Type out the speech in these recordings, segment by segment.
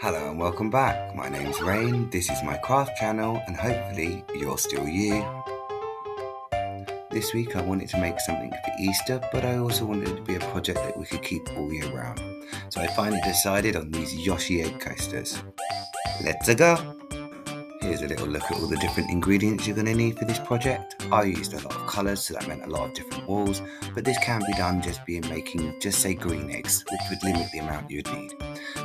Hello and welcome back. My name's Rain, this is my craft channel and hopefully you're still you. This week I wanted to make something for Easter, but I also wanted it to be a project that we could keep all year round. So I finally decided on these Yoshi Egg Coasters. Let's go! Here's a little look at all the different ingredients you're going to need for this project. I used a lot of colours, so that meant a lot of different walls, but this can be done making say green eggs, which would limit the amount you'd need.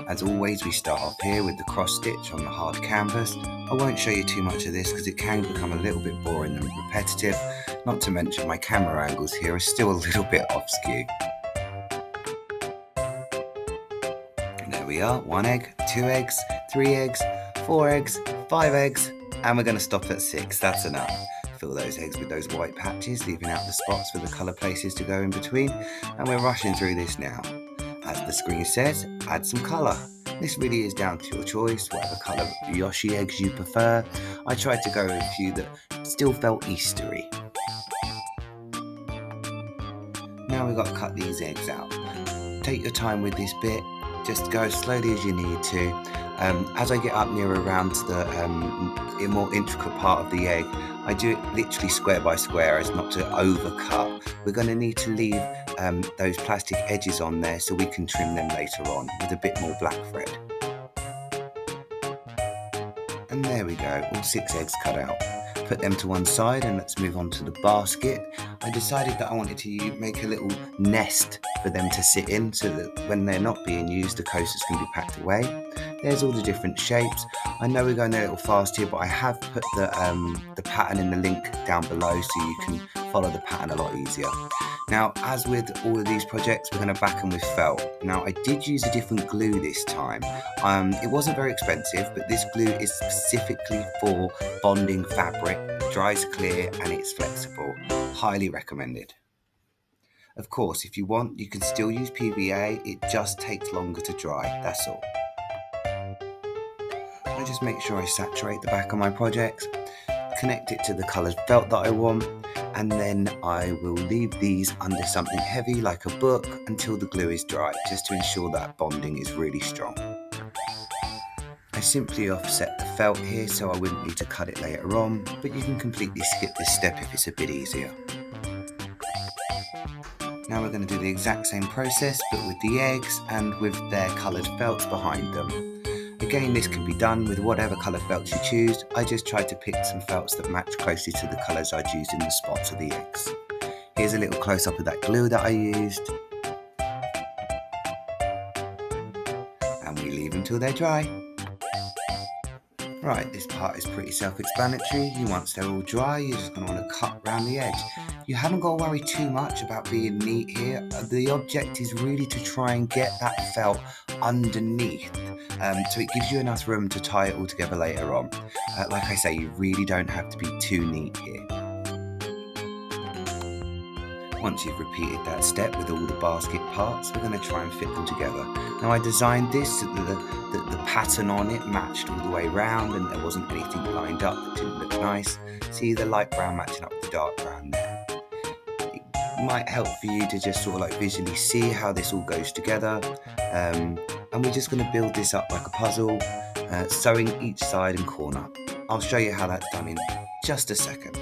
As always, we start off here with the cross stitch on the hard canvas. I won't show you too much of this because it can become a little bit boring and repetitive, not to mention my camera angles here are still a little bit off skew. And there we are, 1 egg, 2 eggs, 3 eggs, 4 eggs, 5 eggs, and we're going to stop at 6, that's enough. Fill those eggs with those white patches, leaving out the spots for the colour places to go in between, and we're rushing through this now. As the screen says, add some colour. This really is down to your choice, whatever colour Yoshi eggs you prefer. I tried to go with a few that still felt Eastery. Now we've got to cut these eggs out. Take your time with this bit, just go as slowly as you need to. As I get up near around the more intricate part of the egg, I do it literally square by square as not to overcut. We're going to need to leave those plastic edges on there so we can trim them later on with a bit more black thread. And there we go, all 6 eggs cut out. Put them to one side and let's move on to the basket. I decided that I wanted to make a little nest for them to sit in so that when they're not being used, the coasters can be packed away. There's all the different shapes. I know we're going a little fast here, but I have put the pattern in the link down below so you can follow the pattern a lot easier. Now, as with all of these projects, we're going to back them with felt. Now, I did use a different glue this time. It wasn't very expensive, but this glue is specifically for bonding fabric. It dries clear and it's flexible. Highly recommended. Of course, if you want, you can still use PVA. It just takes longer to dry, that's all. I just make sure I saturate the back of my projects, connect it to the coloured felt that I want, and then I will leave these under something heavy like a book until the glue is dry, just to ensure that bonding is really strong. I simply offset the felt here so I wouldn't need to cut it later on, but you can completely skip this step if it's a bit easier. Now we're going to do the exact same process but with the eggs and with their coloured felts behind them. Again, this can be done with whatever colour felts you choose. I just tried to pick some felts that match closely to the colours I'd used in the spots of the eggs. Here's a little close-up of that glue that I used. And we leave them till they're dry. Right, this part is pretty self-explanatory. Once they're all dry, you're just going to want to cut around the edge. You haven't got to worry too much about being neat here. The object is really to try and get that felt underneath, so it gives you enough room to tie it all together later on. Like I say, you really don't have to be too neat here. Once you've repeated that step with all the basket parts, we're going to try and fit them together. Now I designed this so that the pattern on it matched all the way round and there wasn't anything lined up that didn't look nice. See the light brown matching up with the dark brown there. It might help for you to just sort of like visually see how this all goes together. And we're just going to build this up like a puzzle, sewing each side and corner. I'll show you how that's done in just a second.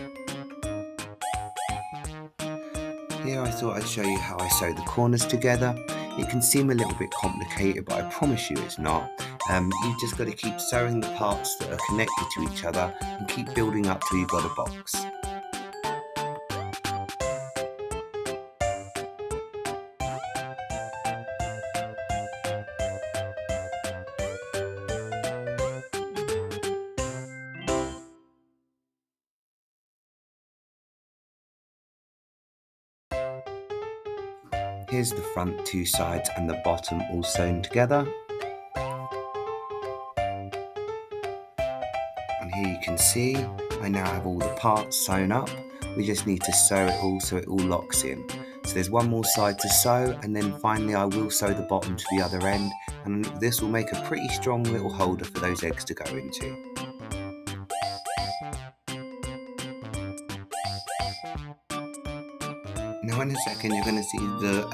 Here I thought I'd show you how I sew the corners together. It can seem a little bit complicated, but I promise you it's not. You've just got to keep sewing the parts that are connected to each other and keep building up till you've got a box. Here's the front 2 sides and the bottom all sewn together. And here you can see I now have all the parts sewn up. We just need to sew it all so it all locks in. So there's one more side to sew, and then finally I will sew the bottom to the other end, and this will make a pretty strong little holder for those eggs to go into. Now in a second you're going to see the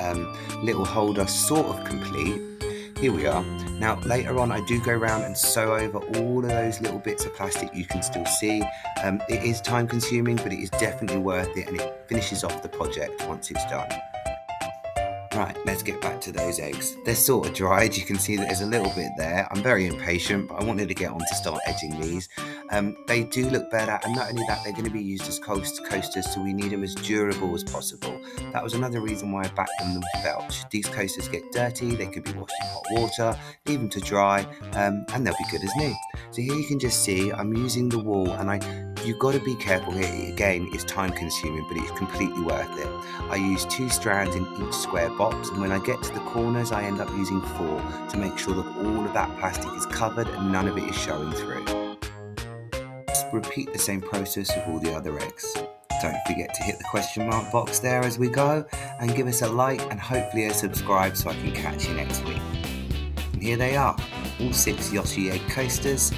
little holder sort of complete. Here we are. Now later on I do go around and sew over all of those little bits of plastic you can still see. It is time consuming, but it is definitely worth it, and it finishes off the project once it's done. Right, let's get back to those eggs. They're sort of dried, you can see that there's a little bit there. I'm very impatient, but I wanted to get on to start edging these. They do look better, and not only that, they're going to be used as coasters, so we need them as durable as possible. That was another reason why I backed them with felt. Should these coasters get dirty, they can be washed in hot water, leave them to dry, and they'll be good as new. So here you can just see I'm using the wool, and you've got to be careful here. Again, it's time consuming, but it's completely worth it. I use 2 strands in each square box, and when I get to the corners I end up using 4 to make sure that all of that plastic is covered and none of it is showing through. Just repeat the same process with all the other eggs. Don't forget to hit the question mark box there as we go, and give us a like and hopefully a subscribe so I can catch you next week. And here they are, all 6 Yoshi Egg Coasters.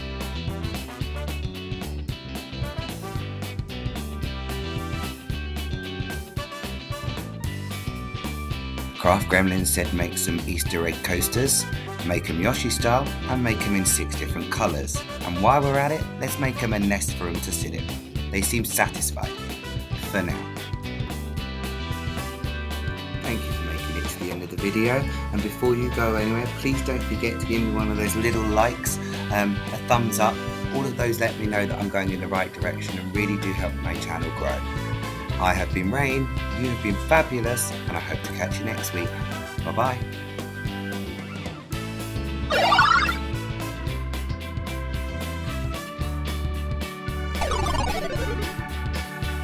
Craft Gremlin said make some Easter egg coasters, make them Yoshi style, and make them in 6 different colours. And while we're at it, let's make them a nest for them to sit in. They seem satisfied, for now. Thank you for making it to the end of the video, and before you go anywhere, please don't forget to give me one of those little likes, a thumbs up. All of those let me know that I'm going in the right direction and really do help my channel grow. I have been Rain, you have been fabulous, and I hope to catch you next week. Bye bye.